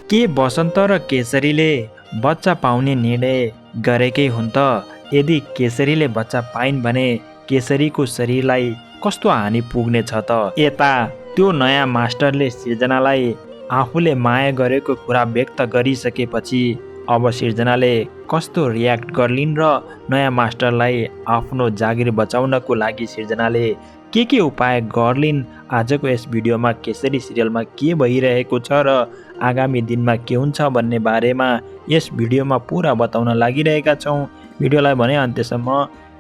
के बसन्त र केसरीले बच्चा पाउने निर्णय गरेकै हुन् त? यदि केसरीले बच्चा पाइन् भने केसरीको शरीरलाई कस्तो हानि पुग्ने छ त? यता त्यो नयाँ मास्टरले सृजनालाई आफूले माया गरेको कुरा व्यक्त गरिसकेपछि अब सृजनाले कस्तो रियाक्ट गर्लिन् र नयाँ मास्टरलाई आफ्नो जागिर बचाउनको लागि सृजनाले के उपाय गर्लिन्? आजको यस भिडियोमा केसरी सिरियलमा के भइरहेको छ र आगामी दिनमा के हुन्छ भन्ने बारेमा यस भिडियोमा पुरा बताउन लागिरहेका छौँ। भिडियोलाई भने अन्त्यसम्म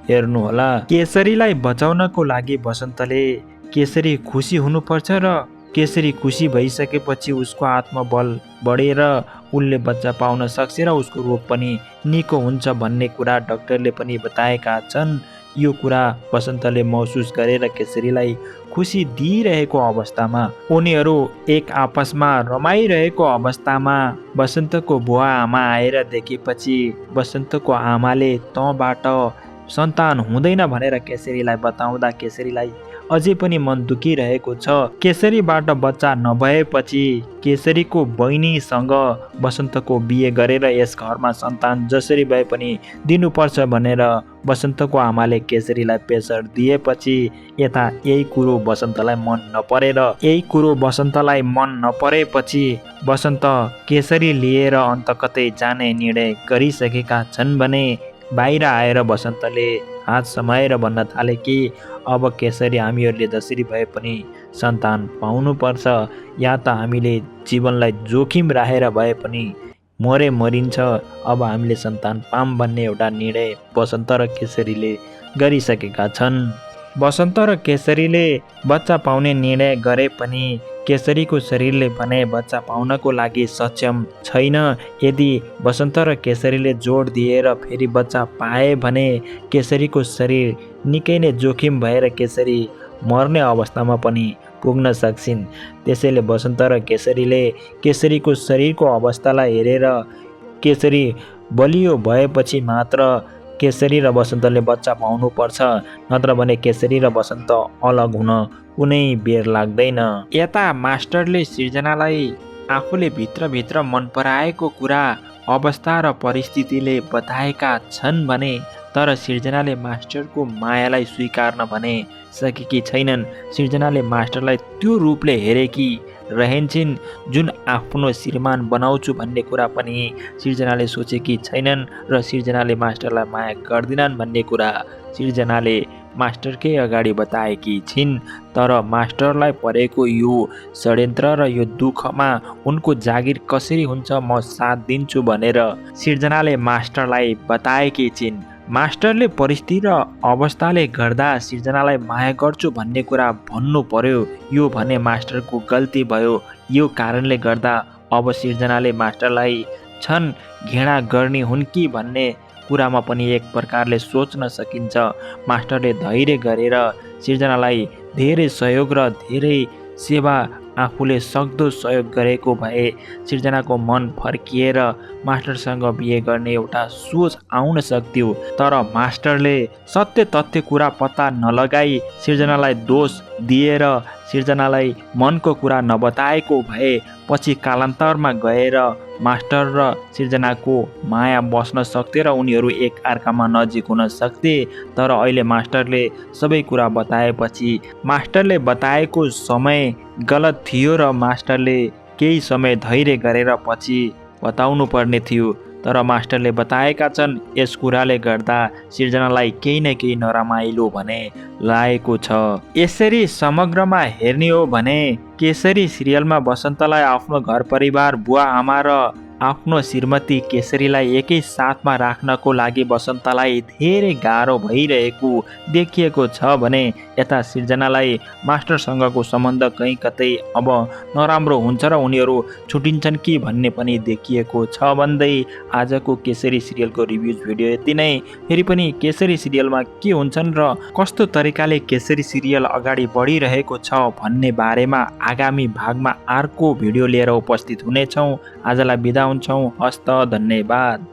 हेर्नुहोला। केसरीलाई बचाउनको लागि बसन्तले केसरी खुसी हुनुपर्छ र केसरी खुसी भइसकेपछि उसको आत्मबल बढेर उसले बच्चा पाउन सक्छ र उसको रोग पनि निको हुन्छ भन्ने कुरा डाक्टरले पनि बताएका छन्। यो कुरा बसन्तले महसुस गरेर केसरीलाई खुसी दिइरहेको अवस्थामा उनीहरू एक आपसमा रमाइरहेको अवस्थामा बसन्तको बुवा आमा आएर देखेपछि बसन्तको आमाले तँबाट सन्तान हुँदैन भनेर केसरीलाई बताउँदा केसरीलाई अझै पनि मन दुखिरहेको छ। केसरीबाट बच्चा नभएपछि केसरीको बहिनीसँग बसन्तको बिहे गरेर यस घरमा सन्तान जसरी भए पनि दिनुपर्छ भनेर बसन्तको आमाले केसरीलाई प्रेसर दिएपछि यता यही कुरो बसन्तलाई मन नपरेपछि बसन्त केसरी लिएर अन्त कतै जाने निर्णय गरिसकेका छन् भने बाहिर आएर बसन्तले हात समाएर भन्न थाले कि अब केसरी हामीहरूले जसरी भए पनि सन्तान पाउनुपर्छ, या त हामीले जीवनलाई जोखिम राखेर भए पनि मरिन्छ, अब हामीले सन्तान पाऊँ भन्ने एउटा निर्णय बसन्त र केसरीले गरिसकेका छन्। बसन्त र केसरीले बच्चा पाउने निर्णय गरे पनि केसरीको शरीरले भने बच्चा पाउनको लागि सक्षम छैन। यदि बसन्त र केसरीले जोड दिएर फेरि बच्चा पाए भने केसरीको शरीर निकै नै जोखिम भएर केसरी मर्ने अवस्थामा पनि पुग्न सक्छिन्। त्यसैले बसन्त र केसरीले केसरीको शरीरको अवस्थालाई हेरेर केसरी बलियो भएपछि मात्र केसरी र बसन्तले बच्चा पाउनुपर्छ, नत्र भने केसरी र बसन्त अलग हुन कुनै बेर लाग्दैन। यता मास्टरले सृजनालाई आफूले भित्रभित्र मन पराएको कुरा अवस्था र परिस्थितिले बताएका छन् भने तर सृजनाले मास्टरको मायालाई स्वीकार्न भने सकेकी छैनन्। सृजनाले मास्टरलाई त्यो रूपले हेरेकी रहन्छन् जुन आफ्नो श्रीमान बनाउँछु भन्ने कुरा पनि सृजनाले सोचेकी छैनन् र सृजनाले मास्टरलाई माया गर्दिनन् भन्ने कुरा सृजनाले मास्टरकै अगाडि बताएकी छिन्। तर मास्टरलाई परेको यो षड्यन्त्र र यो दुःखमा उनको जागिर कसरी हुन्छ म साथ दिन्छु भनेर सृजनाले मास्टरलाई बताएकी छिन्। मास्टरले परिस्थिति र अवस्थाले गर्दा सृजनालाई माया गर्छु भन्ने कुरा भन्नु पर्यो, यो भने मास्टरको गल्ती भयो। यो कारणले गर्दा अब सृजनाले मास्टरलाई छन् घृणा गर्ने हुन् कि भन्ने कुरामा पनि एक प्रकारले सोच्न सकिन्छ। मास्टरले धैर्य गरेर सृजनालाई धेरै सहयोग र धेरै सेवा आफूले सक्दो सहयोग गरेको भए सृजनाको मन फर्किएर मास्टरसँग बिहे गर्ने एउटा सोच आउन सक्थ्यो। तर मास्टरले सत्य तथ्य कुरा पत्ता नलगाई सृजनालाई दोष दिएर सृजनालाई मनको कुरा नबताएको भए पछि कालान्तरमा गएर मास्टर र सृजनाको माया बस्न सक्थे र उनीहरू एक अर्कामा नजिक हुन सक्थे। तर अहिले मास्टरले सबै कुरा बताएपछि मास्टरले बताएको समय गलत थियो र मास्टरले केही समय धैर्य गरेर पछि बताउनु पर्ने थियो। तर मास्टरले बताएका छन् यस कुराले गर्दा सृजनालाई केही न केही नरमाइलो भने लागेको छ। यसरी समग्रमा हेर्ने हो भने केसरी सिरियलमा बसन्तलाई आफ्नो घर परिवार बुवा आमा र आफ्नो श्रीमती केसरीलाई एकै साथमा राख्नको लागि बसन्तलाई धेरै गाह्रो भइरहेको देखिएको छ भने यता सृजनालाई मास्टरसँगको सम्बन्ध कहीँ कतै अब नराम्रो हुन्छ र उनीहरू छुटिन्छन् कि भन्ने पनि देखिएको छ भन्दै आजको केसरी सिरियलको रिभ्युज भिडियो यति नै। फेरि पनि केसरी सिरियलमा के हुन्छन् र कस्तो तरिकाले केसरी सिरियल अगाडि बढिरहेको छ भन्ने बारेमा आगामी भागमा अर्को भिडियो लिएर उपस्थित हुनेछौँ। आजलाई बिदा हुन्छौँ। हस्त धन्यवाद।